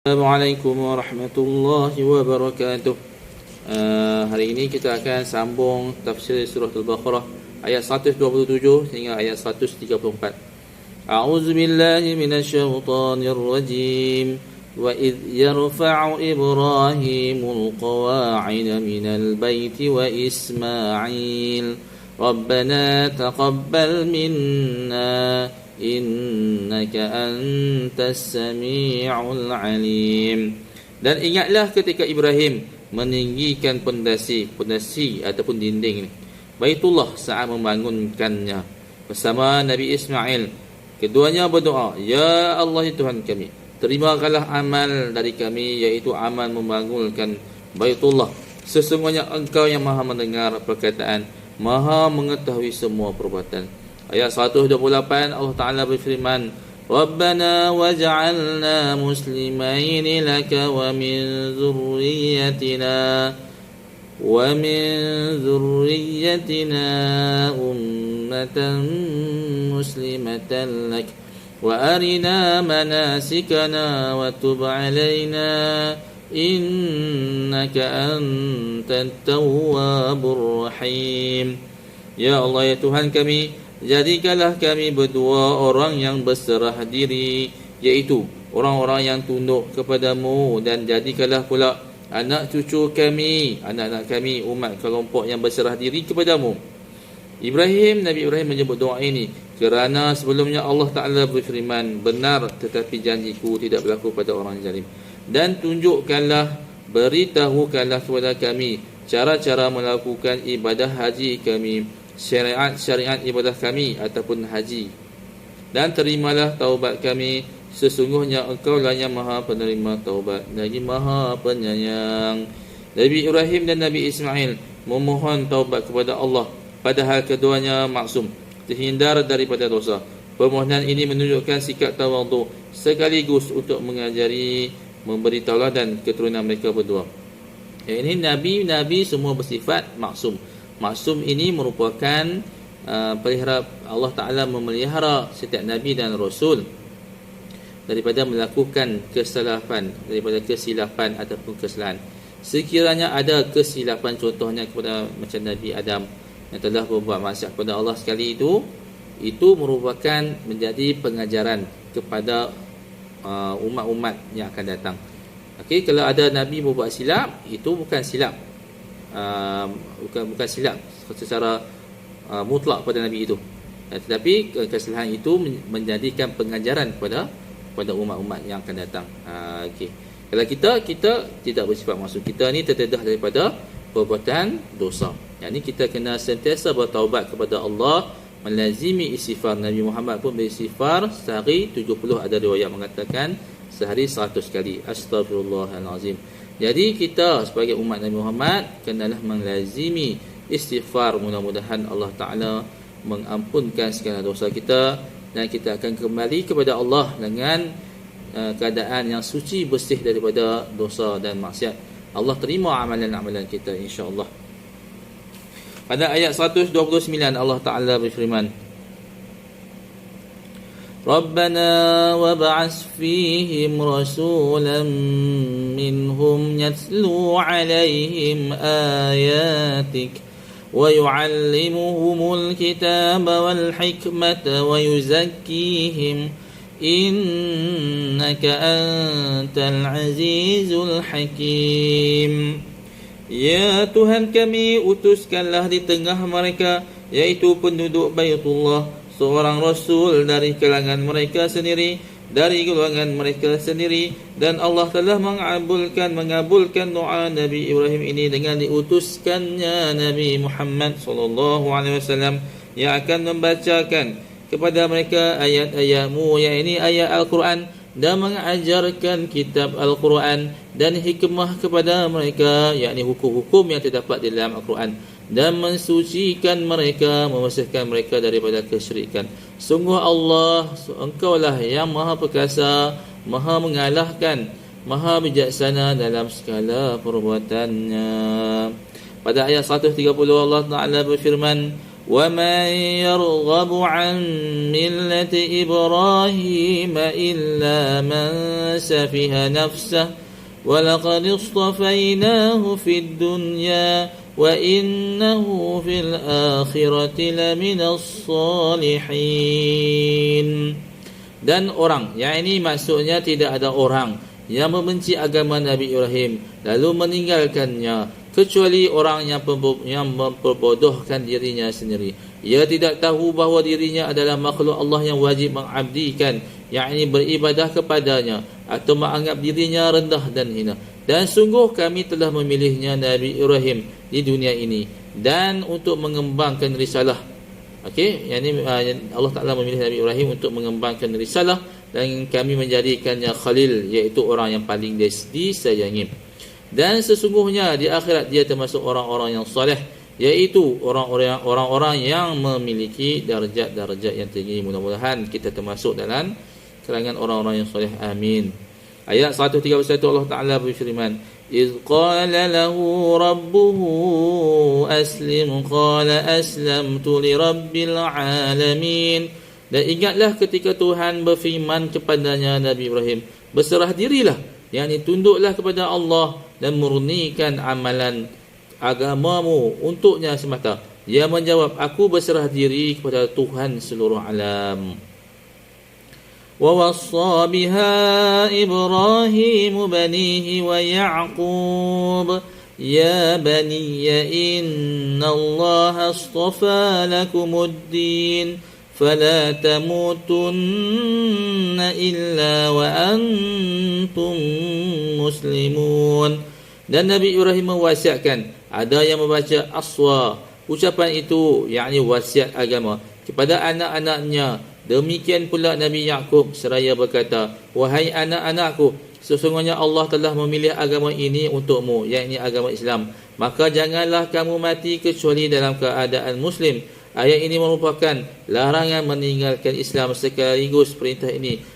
Assalamualaikum warahmatullahi wabarakatuh. Hari ini kita akan sambung tafsir surah Al-Baqarah ayat 127 hingga ayat 134. A'udzu billahi minasyaitonir rajim. Wa idh yarfa'u Ibrahimul qawa'ida minal baiti wa Ismail. Rabbana taqabbal minna innaka antas sami'ul alim. Dan ingatlah ketika Ibrahim meninggikan pondasi ataupun dinding Baitullah saat membangunkannya bersama Nabi Ismail. Keduanya berdoa, ya Allah ya Tuhan kami, terimakanlah amal dari kami, iaitu amal membangunkan Baitullah. Sesungguhnya Engkau yang Maha mendengar perkataan, Maha mengetahui semua perbuatan. Ayat 128 Allah Ta'ala berfirman, Rabbana waj'alna muslimaini laka wa min zurriyyatina ummatan muslimatan lak wa arina manasikana wa tub alaina innaka antat tawwabur rahim. Ya Allah ya Tuhan kami, jadikanlah kami berdua orang yang berserah diri, iaitu orang-orang yang tunduk kepadamu, dan jadikanlah pula anak cucu kami, anak-anak kami, umat kelompok yang berserah diri kepadamu. Nabi Ibrahim menyebut doa ini kerana sebelumnya Allah Ta'ala berfirman, benar tetapi janjiku tidak berlaku pada orang zalim. Dan beritahukanlah kepada kami cara-cara melakukan ibadah haji kami, syariat ibadah kami ataupun haji, dan terimalah taubat kami, sesungguhnya Engkau lah yang Maha penerima taubat lagi Maha penyayang. Nabi Ibrahim dan Nabi Ismail memohon taubat kepada Allah, padahal keduanya maksum, terhindar daripada dosa. Permohonan ini menunjukkan sikap tawadhu sekaligus untuk memberi tauladan keturunan mereka berdua. Ini nabi-nabi semua bersifat maksum. Maksum ini merupakan pelihara Allah Ta'ala, memelihara setiap Nabi dan Rasul daripada melakukan kesilapan ataupun kesalahan. Sekiranya ada kesilapan, contohnya kepada macam Nabi Adam yang telah berbuat maksiat kepada Allah sekali, itu merupakan menjadi pengajaran kepada umat-umat yang akan datang. Okey, kalau ada Nabi berbuat silap, itu bukan silap, bukan silap secara mutlak pada Nabi itu, tetapi kesalahan itu menjadikan pengajaran kepada umat-umat yang akan datang. Okey, kalau kita tidak bersifat maksum, kita ni terdedah daripada perbuatan dosa. Yang ni kita kena sentiasa bertaubat kepada Allah, melazimi istighfar. Nabi Muhammad pun beristighfar sehari 70, ada riwayat mengatakan sehari 100 kali, astagfirullahalazim. Jadi kita sebagai umat Nabi Muhammad kenalah melazimi istighfar. Mudah-mudahan Allah Ta'ala mengampunkan segala dosa kita, dan kita akan kembali kepada Allah dengan keadaan yang suci, bersih daripada dosa dan maksiat. Allah terima amalan-amalan kita, insya-Allah. Pada ayat 129 Allah Ta'ala berfirman, Rabbana wab'ats fihim rasulan minhum yatlu 'alaihim ayatik wa yu'allimuhumul kitaba wal hikmata wa yuzakkihim innaka antal azizul hakim. Ya Tuhan kami, utuskanlah di tengah mereka, iaitu penduduk Baitullah, seorang Rasul dari kalangan mereka sendiri, dari golongan mereka sendiri. Dan Allah telah mengabulkan doa Nabi Ibrahim ini dengan diutuskannya Nabi Muhammad SAW yang akan membacakan kepada mereka ayat-ayat-Mu, yakni ayat Al-Quran, dan mengajarkan kitab Al-Quran dan hikmah kepada mereka, yakni hukum-hukum yang terdapat di dalam Al-Quran, dan mensucikan mereka, memisahkan mereka daripada kesyirikan. Sungguh Allah, Engkaulah yang Maha Perkasa, Maha mengalahkan, Maha bijaksana dalam segala perbuatannya. Pada ayat 130 Allah Ta'ala berfirman, ومن يرغب عن ملة إبراهيم إلا من سفه نفسه ولقد اصطفيناه في الدنيا وإنه في الآخرة لمن الصالحين. Dan orang, yang ini maksudnya tidak ada orang yang membenci agama Nabi Ibrahim lalu meninggalkannya kecuali orang yang memperbodohkan dirinya sendiri. Ia tidak tahu bahawa dirinya adalah makhluk Allah yang wajib mengabdikan, yakni beribadah kepadanya, atau menganggap dirinya rendah dan hina. Dan sungguh kami telah memilihnya Nabi Ibrahim di dunia ini dan untuk mengembangkan risalah. Okey, yang ini Allah Ta'ala memilih Nabi Ibrahim untuk mengembangkan risalah dan kami menjadikannya Khalil, iaitu orang yang paling disayangi. Dan sesungguhnya di akhirat dia termasuk orang-orang yang soleh, iaitu orang-orang yang memiliki darjat-darjat yang tinggi. Mudah-mudahan kita termasuk dalam kalangan orang-orang yang soleh. Amin. Ayat 131 Allah Ta'ala berfirman, إذ قال له ربه أسلم قال أسلمت لرب العالمين. Dan ingatlah ketika Tuhan berfirman kepadanya Nabi Ibrahim, berserah dirilah, yakni tunduklah kepada Allah dan murnikan amalan agamamu untuknya semata. Dia menjawab, aku berserah diri kepada Tuhan seluruh alam. وَوَصَّى بِهَا إِبْرَاهِيمُ بَنِيهِ وَيَعْقُوبَ يَا بَنِيَّ إِنَّ اللَّهَ اصْطَفَى لَكُمُ الدِّينَ فَلَا تَمُوتُنَّ إِلَّا وَأَنْتُمْ مُسْلِمُونَ. Dan Nabi Ibrahim mewasiatkan, ada yang membaca aswa, ucapan itu yakni wasiat agama, kepada anak-anaknya. Demikian pula Nabi Yaqub seraya berkata, wahai anak-anakku, sesungguhnya Allah telah memilih agama ini untukmu, yakni agama Islam. Maka janganlah kamu mati kecuali dalam keadaan Muslim. Ayat ini merupakan larangan meninggalkan Islam, sekaligus perintah ini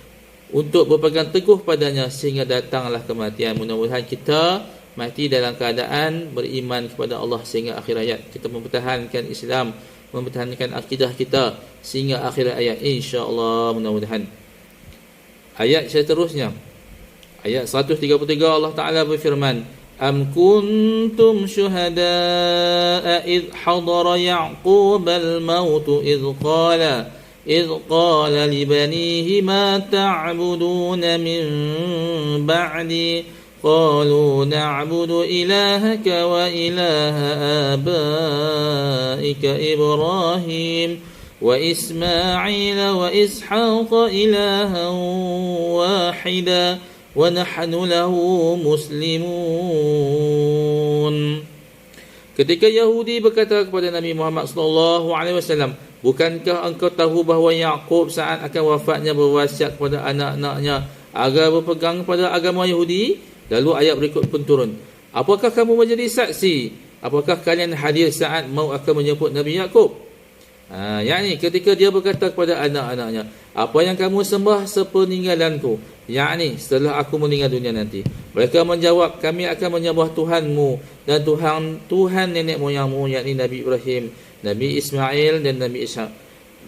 untuk berpegang teguh padanya sehingga datanglah kematian. Mudah-mudahan kita mati dalam keadaan beriman kepada Allah sehingga akhir hayat. Kita mempertahankan Islam, mempertahankan akidah kita sehingga akhir ayat, insya-Allah, mudah-mudahan. Ayat seterusnya, ayat 133 Allah Ta'ala berfirman, am kuntum syuhada'a idh hadara Ya'qub al-maut idh qala li banihi ma ta'buduna min ba'di قالوا نعبد إلهك وإله آبائك إبراهيم وإسماعيل وإسحاق إلها واحدا ونحن له مسلمون. Ketika Yahudi berkata kepada Nabi Muhammad SAW, bukankah engkau tahu bahawa Yaqub saat akan wafatnya berwasiat kepada anak-anaknya agar berpegang pada agama Yahudi? Lalu ayat berikut pun turun. Apakah kamu menjadi saksi? Apakah kalian hadir saat mau akan menyebut Nabi Yaqub? Yakni ketika dia berkata kepada anak-anaknya, apa yang kamu sembah sepeninggalanku, yakni setelah aku meninggal dunia nanti. Mereka menjawab, kami akan menyembah Tuhanmu dan Tuhan nenek moyangmu, yakni Nabi Ibrahim, Nabi Ismail dan Nabi Ishaq.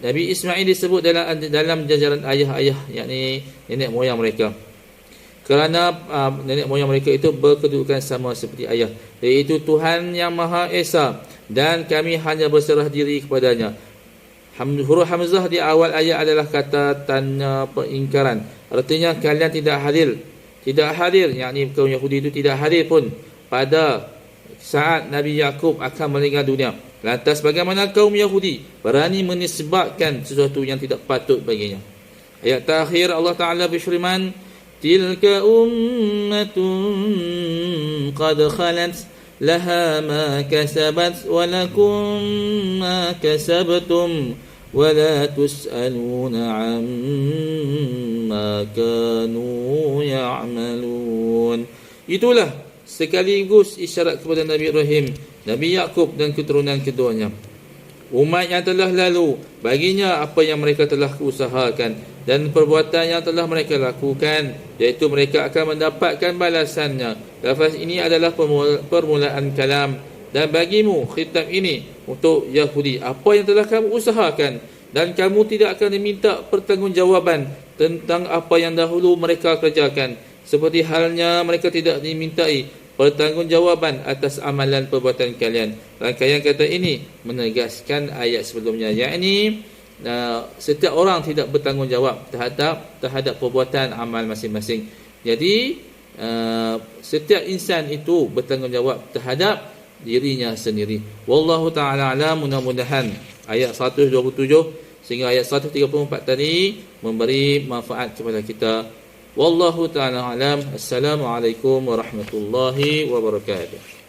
Nabi Ismail disebut dalam jajaran ayah-ayah, yakni nenek moyang mereka, kerana nenek moyang mereka itu berkedudukan sama seperti ayah, iaitu Tuhan yang Maha Esa, dan kami hanya berserah diri kepadanya. Huruf Hamzah di awal ayat adalah kata tanda peringkaran. Artinya kalian tidak hadir, yakni kaum Yahudi itu tidak hadir pun pada saat Nabi Yaqub akan meninggal dunia. Lantas bagaimana kaum Yahudi berani menisbatkan sesuatu yang tidak patut baginya? Ayat terakhir Allah Ta'ala berfirman, tilka ummatun qad khalat laha ma kasabat wa lakum ma kasabtum wa la tus'aluna amma kanu ya'malun. Itulah sekaligus isyarat kepada Nabi Ibrahim, Nabi Yaqub dan keturunan keduanya. Umat yang telah lalu, baginya apa yang mereka telah usahakan dan perbuatan yang telah mereka lakukan, iaitu mereka akan mendapatkan balasannya. Lafaz ini adalah permulaan kalam, dan bagimu khitab ini untuk Yahudi, apa yang telah kamu usahakan, dan kamu tidak akan diminta pertanggungjawaban tentang apa yang dahulu mereka kerjakan, seperti halnya mereka tidak dimintai pertanggungjawaban atas amalan perbuatan kalian. Rangkaian kata ini menegaskan ayat sebelumnya, yakni setiap orang tidak bertanggungjawab terhadap perbuatan amal masing-masing. Jadi setiap insan itu bertanggungjawab terhadap dirinya sendiri. Wallahu taala alam. Mudah-mudahan ayat 127 sehingga ayat 134 tadi memberi manfaat kepada kita. Wallahu taala alam. Assalamualaikum warahmatullahi wabarakatuh.